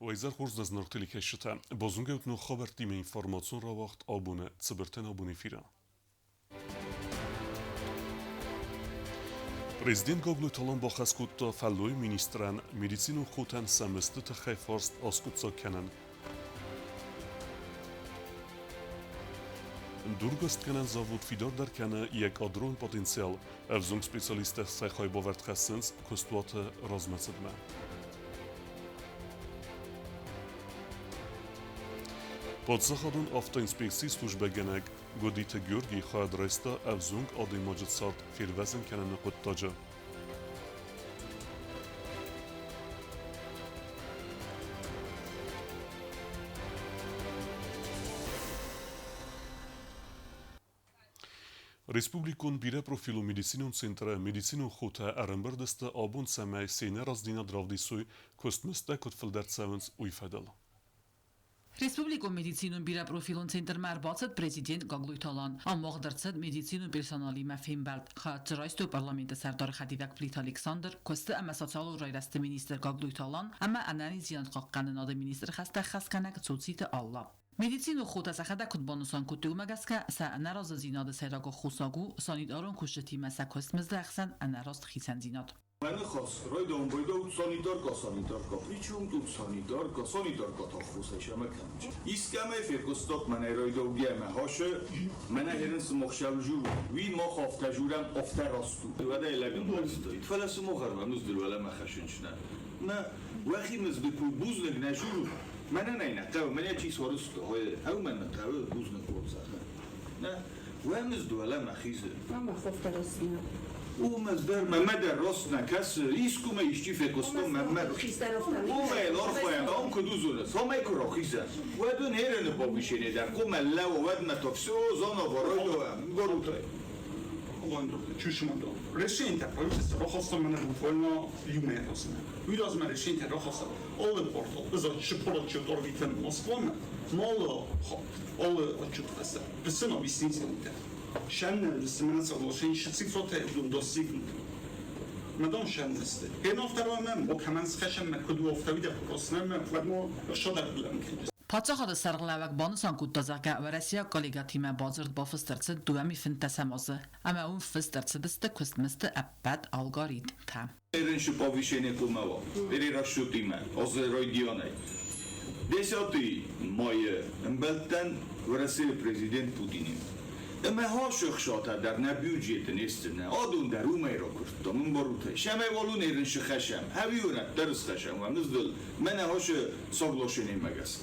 Вайзар хурз аз нортели кешта бозунгеут но хабар тим информацион ра вақт абуне цибертен абуне фира. Президент Гоглу Талон ба хаскут фаллой министран медицину хутан самысты тахайфорст аскутса канан. Durgast kennen zavod fidor dar kenne jak adron potentiál evzung specialiste sechaj bovert hessens kostuate rozmecedme. Pod zachodun avtoinspekcji službegenek godite Georgi Khadresta evzung adi majdsaat firvezen kennen qottaja. Республикун бире профилу медицинун центра медицинун хута арымбырдысты абун самай сейне раздина дравдисуй костмысты котфилдерцевенс уйфедел. Республикун медицинун бире профилун центр марбацет президент Гоглу Талон. Аммог дерцет медицинун персонали мафимбалт. Хатчрайсту парламент сардор Хадивак Плит Александр косты ама социалу райрасты министр Гоглу Талон ама анани зиян қаққанын ады министр хаста хасканак цуците алла. Медицину хута сахада кутбонусан кутугмагаска са нароз зинад сайраго хусагу санитарон кушти маса костмзда ахсан нароз хисан зинад. من خواست رای دوم باید سانیتار کا پریچون تو سانیتار کا تا خوزش همه کنج ایست که همه فرگستات من رای دوم گیمه هاشه من هرنس مخشل جور وی ما خافته جورم افته راستو وده ایلگم بایستایید فلس مخرم نوز دل ولی مخشنش نه وقتی مزبکو بوز لگ نجور من نه قوی من یه چیز هارست های او من قوی بوز نکورد زخم نه و همز دوله مخیزه من خافته راستیم او مزدر محمد راست نکس ریسکو ما ایشتی فکستم محمد او میلار خواهیم آم کدوزونست همه که راخیزه و دون هرن با بیشینه در کو مله و ود متافسی و زان آوارای دو هم گروتای Чушмадо. Решение правительства рохостом на буквально юмеросне. Виразме решение рохостом. Оле портал, за шпорочу торвитен Москваме, мало оле отчутвеса. Пресено висницелите. Шенне лисмене соглашение цифроте идут достигнут. Медон шеннесте. Пена второе мем, окамен схешем куду офтавиде проснем, флагмо шодар билем кидис. Պատճառը սարղլավակ բանուսան կուտազակա վարասիա կոլիգատիմա բազրդ բոֆստերցը դուամի ֆինտասամոզը ամա ուն ֆստերցդստը քուստմստը ապատ ալգորիթմ թա Երենշ повышение кумава перерасчетиме озеройдионе 10 мая мбелтен в России президент Путин اما ها شخشاته در نبیوجیت نیستن آدون در او میرا کرد من باروته شمه والون ایرنش خشم هویونت درست خشم و نزدل من هاش ساگلاشنی مگست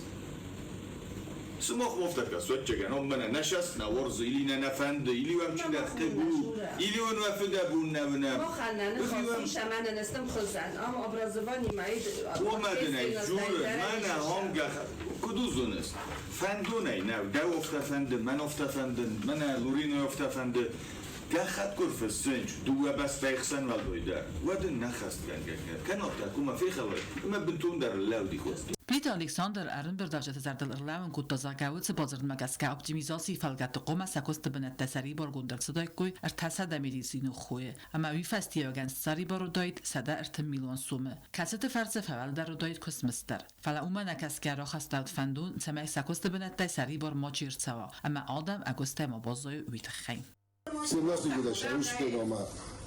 سماخ مفتد که سوچ چگن هم من نشست نوارز ایلی نفند ایلی هم چی دخته بو ایلی و نفده بون نونم ما خلنه خواستیم شمن نستم خزن اما ابرازوانی مایید اومدنه جوره من هم گخت کدوزونست فندونه نه دو افتفنده من افتفنده من لورین افتفنده گخت کرف سنج دو بس بیخسن ولدویده وده نخست گنگه کنات کما فی خبر اما بنتون در لودی خوست Պլիտ Ալեքսանդր արնբերդավջը զարդել ըրլավն կուտազակավուցը բազրդմագասկա օպտիմիզացի ֆալգատ կոմա սակոստը բնետասարի բորգունդրցդոյկույ ըրթասադա մեդիցինու խույը ամա վիֆաստիեվգան սարի բորոդոյտ սադա ըրթ միլիոն սումը կացետը ֆարցը ֆավալդարոդոյտ կոսմստար ֆալա ումանակասկարո խաստալտ ֆանդուն ցամայ սակոստը բնետասարի բոր մոչիրցավա ամա ադամ ագոստեմո բոզոյ վիթխայն Семнадцать шарушкинома.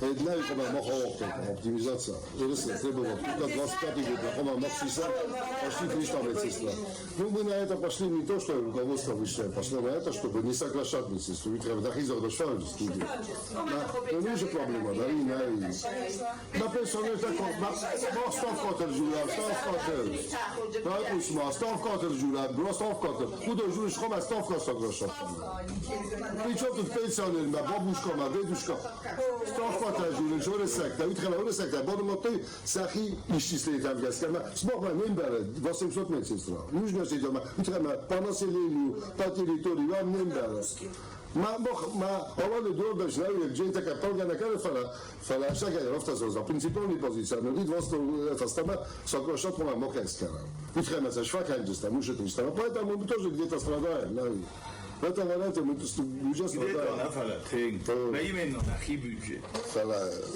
Одна и кома маховка оптимизация. Это требовало. До 25 года кома махсиса почти 300 медсестра. Ну мы на это пошли не то, что руководство высшее пошло на это, чтобы не соглашать медсестру. Ведь когда хиза дошла в студию. Но уже проблема, да, и на и. На персонал такой, на ставка жура, ставка. Да, усма, ставка жура, бро ставка. Куда журиш кома ставка соглашать. Причем тут пенсионер, бабушка, дедушка. Ставка جوری جور سکته وقتی خلاص سکته بعد ما توی سخی işçisliği temsilci ama smoke men bere 800 metre нужно сидеть мы треба по населению по территории вам не бere ما اول دور داشت نه جای تکتال نکرد فلا شکل رفت از روزا принципиальная позиция но дит вас фастама соглашать мы мог искать ведь мы за швак есть там уже то есть поэтому мы тоже где-то страдаем بتوانات متست بوجس دیدن افلا تنگ میمن نخی بودجه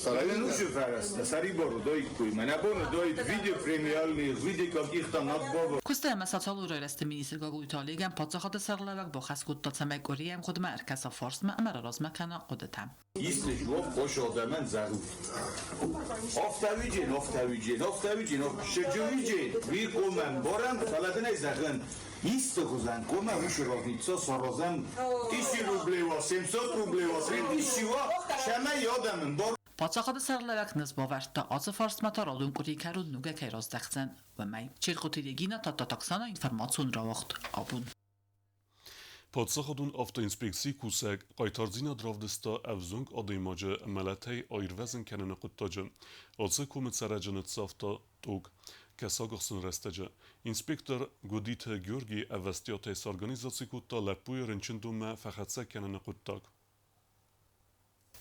فلا نوش فرست سری برو دوی کوی من ابون دوی ویدیو پریمیال ویدیو کاکیختا نات بابا Kuste mesatsalu röyleste minisi gagulitaligen patsaxadı sarılavak bu xaskutta tsamek oriyem xudma erkasa forsma amara razmakana qudetam. ایستش گفت خوش آدمن ضرور آفتویجین شجویجین وی قومن بارم فلده نیزدن ایست خوزن قومن وش رازنیتسا سارازن 200 روبلیوا 700 روبلیوا 300 شمه یادمن بار Patsaxadı sarılavak nızbavarta azı forsmata radun kuri karun nuga kayrazdaxtsan ve may. Çelxutiligina tatataksana informasyon ravaxt abun. Պատսախոդուն ավտոինսպեկցի կուսակ կայթարձինա դրավդստա ավզունք ադեյմաջը մալաթեյ այրվեզն կենենը կուտտաջը, ոցը կումըցարաջնը ծավտա տուկ, կեսագղսն ռեստաջը, ինսպեկտոր գոդիթը գյորգի ավաստյոթես արգանիզացի կուտտա լապույը ռնչնդում է վախացա կենենը կուտտակ։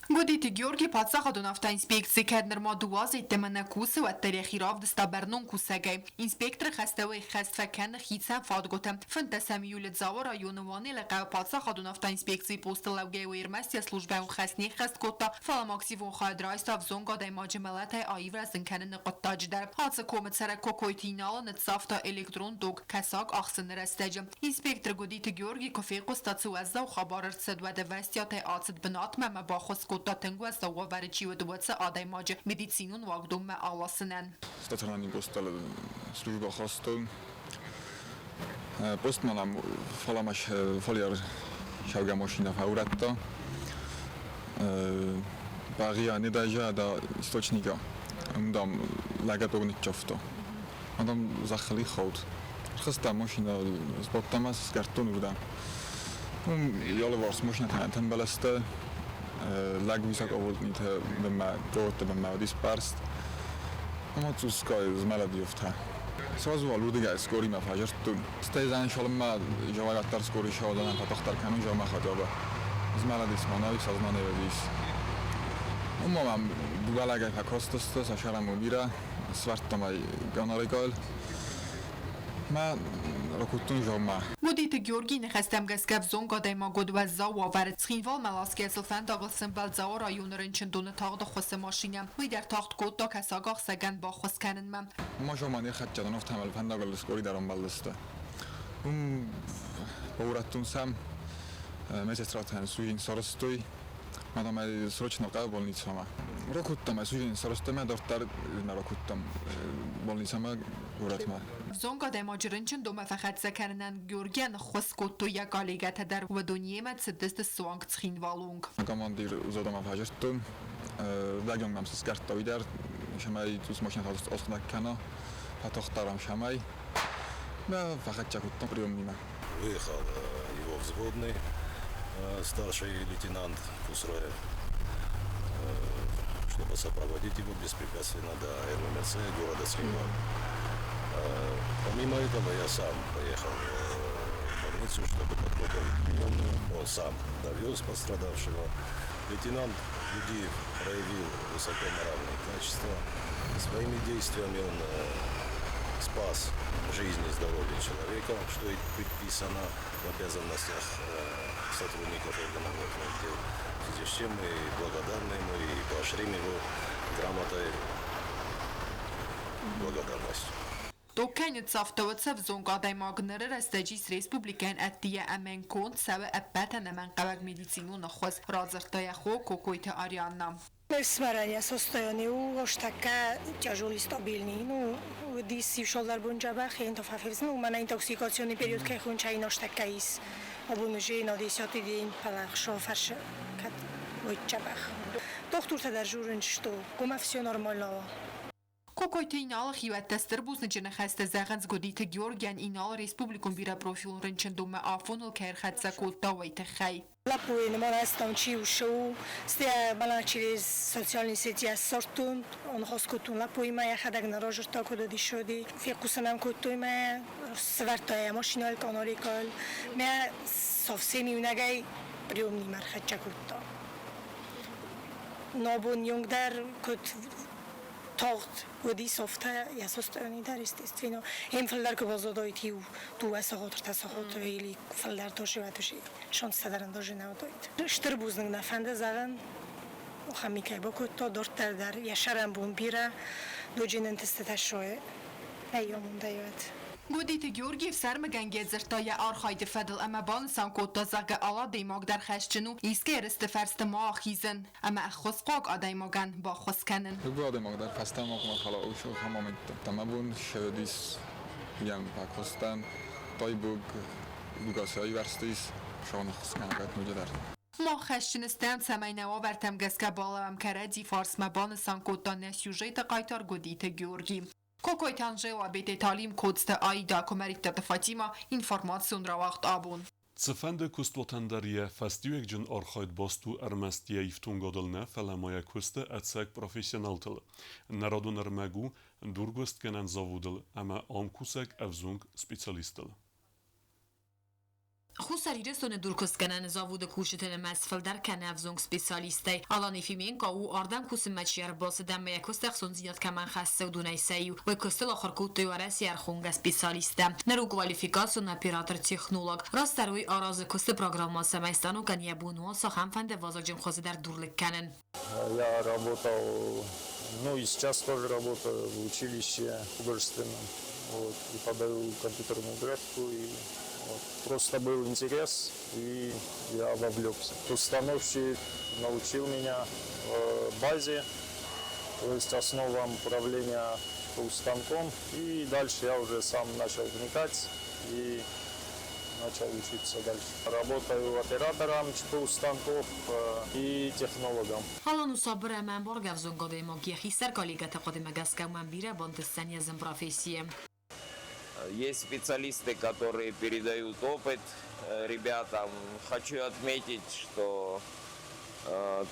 Գոդիթ Գյորգի Պատսախոդուն ավտոինսպեկցի կերներ մադուազ իտեմենը կուսը ու տերեխիրավ դստաբերնուն կուսագայ։ Ինսպեկտորը խստավի խստվականը խիցան ֆադգոտը։ Ֆնտեսամ յուլը ծավոր այոնուվանի լղա Պատսախոդուն ավտոինսպեկցի պոստելավգեյ ու իրմաստիա սլուժբայուն խասնի խստգոտը ֆալամաքսիվուն խադրայստավ զոնգադայ մաջմելաթայ այվրա զնքանը նկոտտաջդար։ Հացը կոմցարը կոկոյտինալը նծավտա էլեկտրոն դոգ կասակ ախսները ստեջը։ Ինսպեկտոր Գոդիթ Գյորգի կոֆեյ կոստացու ազավ խաբարır սդվադը վաստյատե ացդ բնատ մեմը բախոս Tengua sau variciu dvoță adaimaje medicinul wagdum alasenen. Staționarul postal slujba hostul. Postmanam falamash foliar shauga mașina fauratta. Bagia nedaja da источника. Dam lagat ognitchofto. Adam zakhli khod. Khasta mașina spoktamas karton urda. Yolvars mașina tembeleste. Legvisak avolnit bemma gott bemma disparst. Ama tsuskay zmeladiyofta. Sazval ludiga skori ma fajartun. Stezan shalma javagattar skori shodan takhtar kanun jama khadaba. Zmeladis manavi sazmanevedis. Umam bugalaga fakostostos asharam mira svartamay ganarigal. Ma rakutun jama. Գոդիթ Գյորգին խստամ գսկավ զոնգադայմա գոդվազա ու ավարեց խինվալ մալասկեցլ ֆանդագլսն բալձաոր այուներն չնդունը թաղդը խոսը մաշինյա վիդեր թաղդ կոտակ հեսագաղ սագան բախոս կանն մամ Մաշոմանի խաչադանով թամել ֆանդագլս կորի դարոն բալլստը Բորատուն սամ մեջեստրատան սույին սորստույ Madam ai sročno kao bolnicama. Rokuttama suyin sarostama doktor narokuttam bolnicama uğratma. Zonga majırınçın doma fakat zakarından Gürgen xoskotu ya kaligata dar ve donyema tsiddist soğang txin valung. Komandir uzadama fajertun. Dagam skarta vidar. Şamay tuz maşina tadıst osnak kana. Hatoktaram şamay. Да, фахатчакуттам приемнима. Выехал его взводный, старший лейтенант Кусроев, чтобы сопроводить его беспрепятственно до ММЦ города Схинвал. Помимо этого я сам поехал в больницу, чтобы подготовить приемную. Он сам довез пострадавшего. Лейтенант Юдиев проявил высокоморальные качества. Своими действиями он спас жизнь и здоровье человека, что и предписано в обязанностях сотрудников органов внутренних дел. В связи с чем мы благодарны ему и поощрим его грамотой благодарностью. Dokkan tsaftovtsav zongaday magner rastajis respublikan attiya amen kont sava appatan amen qavag medicinu nakhos razrtaya kho kokoita arianna. Несмарание состояние у штака тяжелый стабильный. Ну, диси шолдар бунджаба хейнто фафевз. Ну, мана интоксикационный период кай хунча ино штака ис. Абун уже на 10 день палах шофарш кат войчабах. Доктор та дежурен что, кома все нормально. Kokoyta inal xivattastır buznıcını xəstə zəğənz Godita Georgian inal respublikun bira profilun rınçındumə afonul kər xətsə kodda vaytı xəy. Лапуин монастом чи ушоу сте бала через социальные сети сортун он хоскутун лапуин моя хадаг нарожер та куда дишоди фикусанам кутуйме свартая машина канарикал ме совсем юнагай приемный мархача кутта нобун юнгдар кут тохт води софта я состоянии дар естественно им филдар ко бозодойти ту асахотр тасахотр или филдар тоши ватуши шанс даран даже наудойт штыр бузның нафанда заган خمیکه با که تا دورت در یشرم بون بیره دو جنن تستشوه ایامون دیوت گودیت گیورگیف سرمگن گزرتای آرخاید فدل اما بانسان کتا زاگ آلا دیماگ در خشجنو ایسکه رست فرست ما خیزن اما خسقاق آدایماگن با خسکنن بگو آدایماگ در فسته ما کمت خلا اوشو همامید تمامون شدیس یم با خستن تای بگاسایی ورستیس شان خسکنگت مجدر ما خشنستم سمینوا ورتم گسکه بالام کردی فارس مبان سانکوتا نسیوژیت قایتار گودیت گیورگی کوکوی تنجه و بیت تعلیم کودست آیدا کمریت فاطیما اینفورماسیون را وقت آبون Цефенде куствотандарие фастиуек джин архайд басту армастия ифтунгодалне фаламая кусте ацек профессионалтыл. Народун армагу дургост кенен завудыл, ама амкусек авзунг специалистыл. خصوصی رسون دورکست کنن زاوود کوشتن مسفل در کنافزونگ سپیسالیستی آلانی فیمین که او آردم کوسم مچیر باز دم به یکست اخسون زیاد که من خسته و دونای سیو و کستل آخر کوتی و رسی ارخونگ سپیسالیسته نرو کوالیفیکاسیون اپراتور تکنولوگ راست روی آراز کست پروگرام سمیستانو کنیه بونو ساخن فنده وازجم خواسته در دورلک کنن. Я работал, ну и сейчас тоже работаю в училище художественном, вот, преподаю компьютерную графику и вот, просто был интерес и я вовлекся. Установщик научил меня базе, то есть основам управления станком, и дальше я уже сам начал вникать и начал учиться дальше. Работаю оператором ЧПУ станков и технологом. حالا صبر من بارگف زنگاده ماگی خیستر کالیگت قدم گسکه من بیره بانتستانی ازم профессии. Есть специалисты, которые передают опыт ребятам. Хочу отметить, что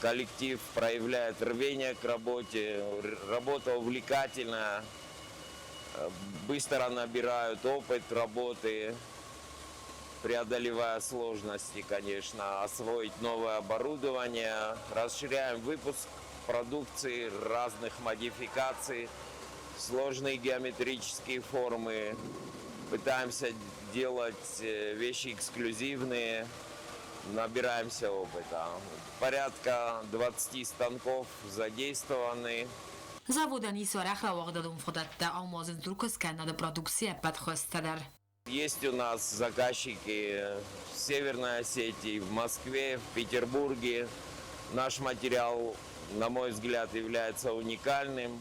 коллектив проявляет рвение к работе, работа увлекательная, быстро набирают опыт работы, преодолевая сложности, конечно, освоить новое оборудование, расширяем выпуск продукции разных модификаций, сложные геометрические формы, пытаемся делать вещи эксклюзивные, набираемся опыта. Порядка 20 станков задействованы. Заводani сорах равагдадум фодатта алмазын туркос канада продукция подхостадар. Есть у нас заказчики в Северной Осетии, в Москве, в Петербурге. Наш материал, на мой взгляд, является уникальным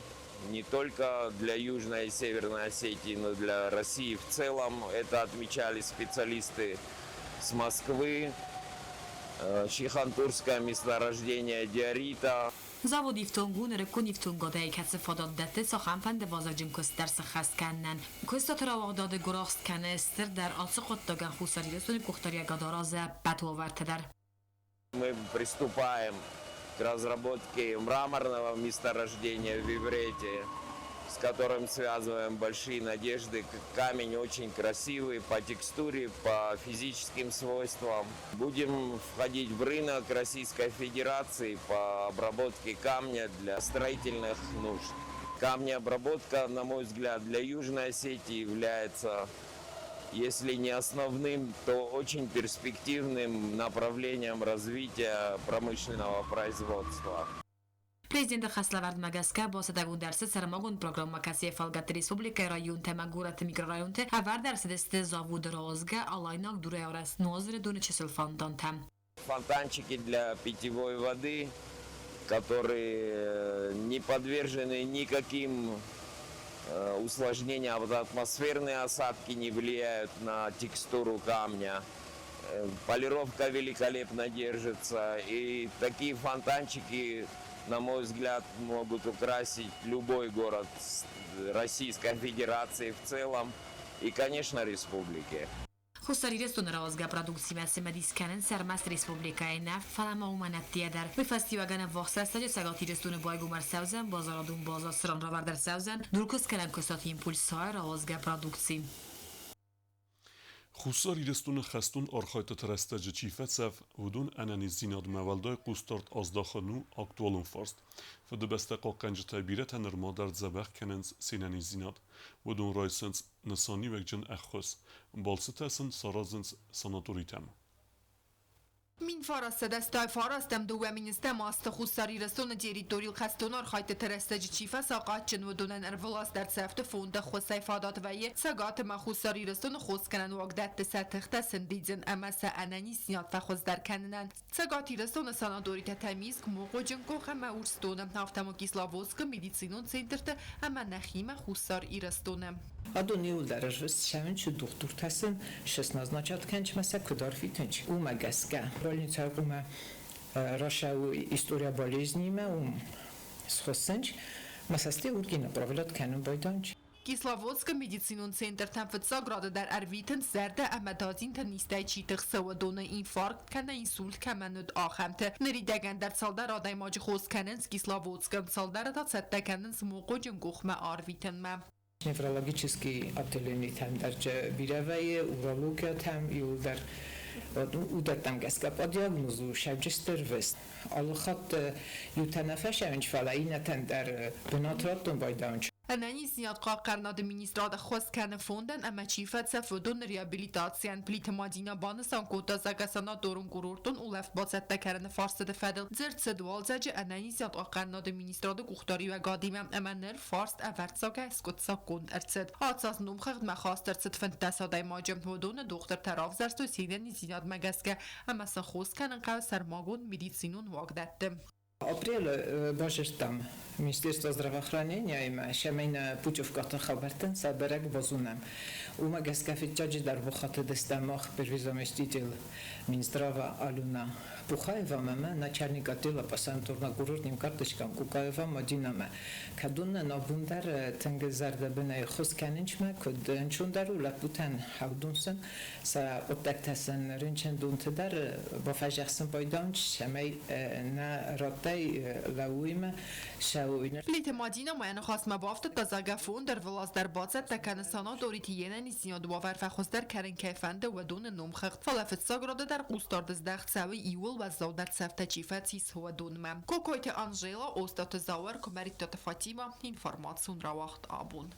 не только для Южной и Северной Осетии, но и для России в целом. Это отмечали специалисты с Москвы. Шихантурское месторождение диорита. Завод ифтонгун рекун ифтонгодай کس فاداد دته ساخن فند وازجم کست درس خست کنن کست ترا داده گراست کنه استر در آسه خود داگن خوصاری رسون کختاری گداراز بتوورت در. Мы приступаем к разработке мраморного месторождения в Иврете, с которым связываем большие надежды. Камень очень красивый по текстуре, по физическим свойствам. Будем входить в рынок Российской Федерации по обработке камня для строительных нужд. Камнеобработка, на мой взгляд, для Южной Осетии является, если не основным, то очень перспективным направлением развития промышленного производства. Президент Хаславард Магаска با صدگون درس سرماگون پروگرام مکسی فالگات ریسپوبلیکای رایون تمگورت میکرورایون ته اول درس دست زاوود розга алайнак дуре орас нозре дуне чисел фонтантам. Фонтанчики для питьевой воды, которые не подвержены никаким усложнениям. Атмосферные осадки не влияют на текстуру камня. Полировка великолепно держится. И такие фонтанчики, на мой взгляд, могут украсить любой город Российской Федерации в целом и, конечно, республики. خصوصی رستون رازگا پرودکسی مثل مدیسکنن سرمست ریسپوبلیکای نفت فلما اومنتیه در به فستیواگن وقت سجا سگاتی رستون بایگومر سوزن بازارادون بازار سران را بردر سوزن دورکس کنن کسات ایمپولس های رازگا پرودکسی. خصار يرستون خستون أرخيت ترستج تشيفتسف ودون أنني زيناد مولداي قوستارت أزداخنو أكتوالون فارست فدبستقا قنج تبيرة نرما در زبخ كننز سيناني زيناد ودون رايسنز نساني وكجن أخوس بالستاسن سارازنز ساناتوريتم Min farastadastay farastam duvaministem asta khusari rastona territorial khastonar khayt terestaji chifa saqatchin wudunan ervlas dar safte fonda khosay fadat vaye sagat ma khusari rastona khoskanan wagdat satakhta sindidzen amasa ananis niyat fa khos dar kananan sagati rastona sanadorita tamiz moqojin ko khama urstona naftamo kislavozka meditsinun centerta ama nakhima khusar irastona Adon yıldarız şevin şu doktor tasın 16 kenç mesela kudar fitenç uma gaska больница uma Russia история болезни схосенч масасте урги направлят канун бойданч Kislavodska medicинун центр фцаграда дар арвитен зерде амадазин тнистай читх савадона инфаркт кана инсульт камanud ахамт неридаган дар салдар адай мaj хосканens Kislavodska салдар та саттаканens моqojin goxma арвитен ма Неврологический отделение там даже биревая урология там юлдар удатам гаска по диагнозу шабжестер вест алхат ютанафаш анч фалаина тендер бенатротон байданч Ananiz niyadqa qarnad ministrada khoskane fonden ama chifat safodon rehabilitatsiyan plitmadina banasan kota zagasana dorun kurortun ulaf batsetta karane farsda fadil zertsed walzaji Ananiz niyadqa qarnad ministrada guxtari ve gadimam amanel farst avartsaga skotsa kon ertsed hatsas numkhad makhastert fantasaday majam hodon doktor taraf zarsto sinen zinad magaska ama sa khoskane qav sarmagon meditsinun wagdattem Апрель божестам Министерство здравоохранения има шамейна путевката хабартен саберек бозунам ума гаскафитчаджи дар вохата дестамах первый заместитель Минздрава Алюна Пухаева мама начальник отдела по санаторно-курортным карточкам Кукаева Мадинама кадунна набундар тенгезардабене хосканинчма коденчундару лапутан хавдунсен са оттактасен ренчендунтдар бафажахсен бойданч шамей на Plitmadina mayan khasma bafta tazagafon der vlas der batzet takanasana doritiena nisiyad bavar fakhos der karin kayfande و دون numkhacht falafet sagrada der qustard zdacht sawi iul و zawdat safta chifatsis و دون mam kokoyte Angela ostat zawar komaritat Fatima informatsiun rawacht abun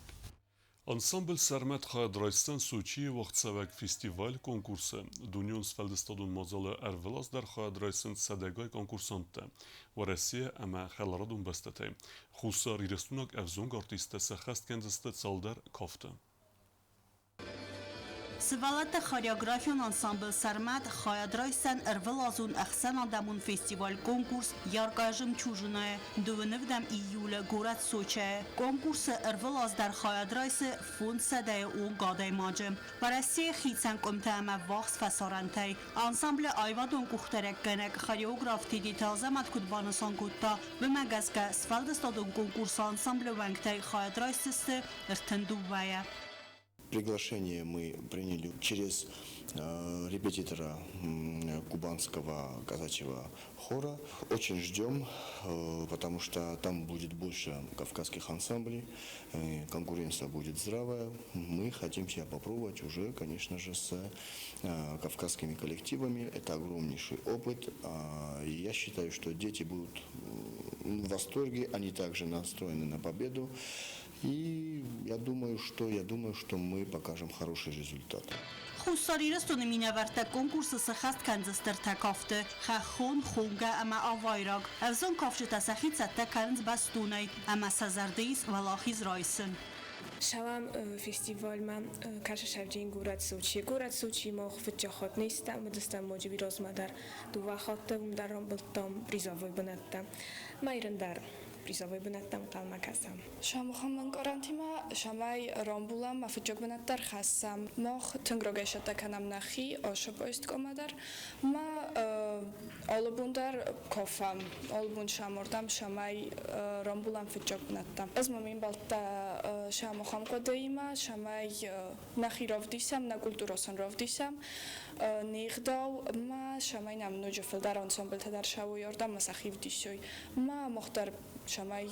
Ensemble Sermet Khadraystan Sochi Vaqtsavak Festival konkursi Dunyon Sfeldestadun Mazala Ervelas der Khadraystan Sadegay konkursanta و Rossiya ama Khalradun Bastatay Khusar Irestunak Evzung artiste Sakhast Kendistat Saldar Kafta Svalata Choreografion Ensemble Sarmat Khadraystan Ervelazun Ahsan Adamın Festival konkurs Yarqajım Çujunaya 29 iyul Gorat Sochi konkursu Ervelaz der Khadraysi Fond Sadey o Qaday Majım و Rossiya Xitsan Komtama Vaxs Fasarantay Ensemble Ayvadon Kuxtarek Ganek Choreograf Tidi Tazamat Kutbanasan Kutta ve Magaska Svalstadon konkursu Ensemble Wangtay Khadraysiste Ertenduvaya Приглашение мы приняли через репетитора кубанского казачьего хора. Очень ждем, потому что там будет больше кавказских ансамблей, конкуренция будет здравая. Мы хотим себя попробовать уже, конечно же, с кавказскими коллективами. Это огромнейший опыт. И я считаю, что дети будут в восторге, они также настроены на победу. И я думаю, что мы покажем хороший результат. Xusarireston minavarte konkursu sakhast kanzster takafte khon khonga ama avayrag avzon kafte tasakhit satta kanz bastunay ama sazardeis valahiz raisen شوام فستیوال من کارشافجین گورات سوچی ما خفت خود نیستم مدستم موجبی روز مادر دو وقتم درام بلتام پریزاوی بناتم مایرن در پریزاوی بناتم قلم کسم شام خواهم کارانتیما شامای رامبولم مفجوع بناتر خستم ما تنگرگش تکنم نخی آشوبایست کامدر ما آلبوندر کافم آلبون شامردم شامای رامبولم فجوع بناتم از مامین بالتا شام خواهم کدایما شامای نخی رافدیسم نکولتوراسن رافدیسم نیخداو ما شامای نمنوج فلدر انسامبل تدر شاویاردم مسخیف دیشوی ما مختار شامای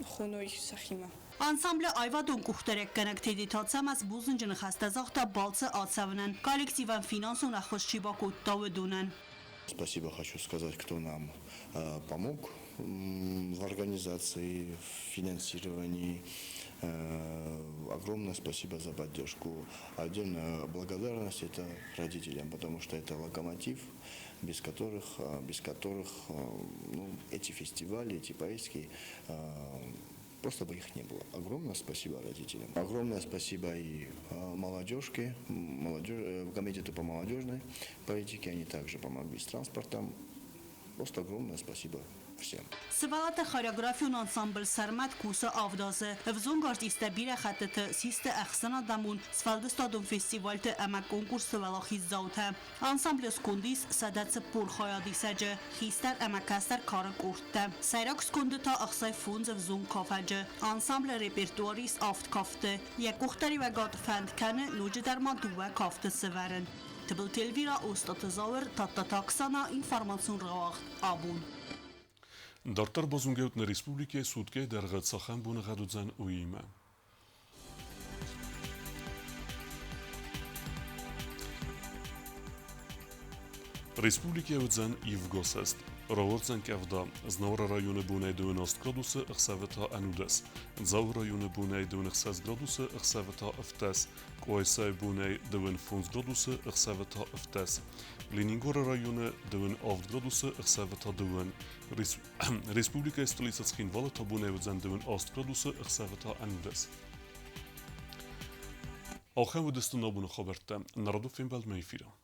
خونوی سخیمه Անսամբլը այվադուն կուխտերեք կնեք թեդիտացամաս բուզն ջնխաստազաղթա բալցը ացավնեն, կոլлективան ֆինանսուն ախոշչի բակուտ տավդունեն. Спасибо хочу сказать, кто нам помог в организации, в финансировании. Огромное спасибо за поддержку. Отдельная благодарность это родителям, потому что это локомотив, без которых эти фестивали, эти поездки просто бы их не было. Огромное спасибо родителям. Огромное спасибо и молодежке, комитету по молодежной политике. Они также помогли с транспортом. Просто огромное спасибо всем. Սվալատը խարյագրաֆյուն անսամբլ սարմատ կուսը ավդազը, վզուն գարտիստը բիրը խատտը սիստը əxsan adamın սվալdı stadun festivaldə əmək konkurs սվալախից zautə. Անսամբլը սկունդիս սադացı pol xayadisəcə, xistər əməkəstər karı qortdə. Sayraq skunda ta əxsay funzə vzun kafəcə. Ansamblը repertuaris avt kaftı. Yekuxtari və qat fəndkəni nucı dərman duvə kaftı sıvərin. Tıbıl telvira ostatı zavır tatta taksana informasyon rağaxt abun. Դարտար բոզունգեուտն Ռեսպուբլիկե սուտկե դերղացախան բունը գադուձան ուիմը։ Ռեսպուբլիկե ուձան իվ գոսեստ, ռողորձան կավդա, զնավրա ռայունը բունայ 90 գրադուսը ըխսավետա անուդես, ձավ ռայունը բունայ 90 գրադուսը ըխսավետա ըվտես, կոյսայ բունայ 90 գրադուսը ըխսավետա ըվտես, Լենինգորը ռայունը 90 գրադուսը ըխսավետա դվն, Ռեսպուբլիկայի ստլիցած խինվալը թաբունայ ուձան 90 գրադուսը ըխսավետա անուդես։ Ախեն վդստունաբունը խաբերտը, նարադու ֆիմբալ մեյֆիրը։